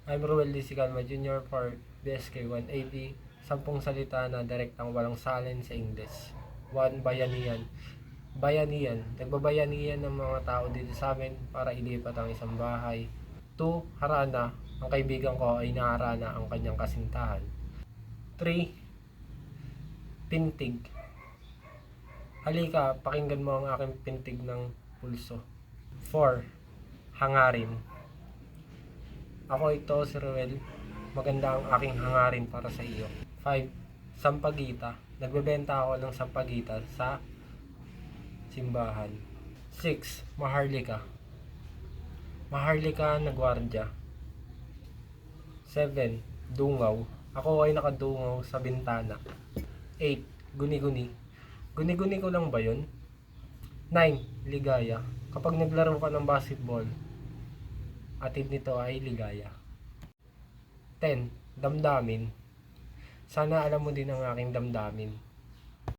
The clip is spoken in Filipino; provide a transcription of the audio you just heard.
I'm Ruel D. Calma Jr. for BSK 180. 10 salita na direktang walang salin sa English. 1. Bayanihan. Bayanihan. Nagbabayanihan ng mga tao dito sa amin para ilipat ang isang bahay. 2. Harana. Ang kaibigan ko ay naharana ang kanyang kasintahan. 3. Pintig. Halika, pakinggan mo ang aking pintig ng pulso. 4. Hangarin. Ako ito, si Ruel. Maganda ang aking hangarin para sa iyo. 5. Sampagita. Nagbebenta ako ng sampagita sa simbahan. 6. Maharlika. Maharlika na gwardya. 7. Dungaw. Ako ay nakadungaw sa bintana. 8. Guni-guni. Guni-guni ko lang ba yun? 9. Ligaya. Kapag naglaro ka ng basketball, atid nito ay ligaya. 10. Damdamin. Sana alam mo din ang aking damdamin.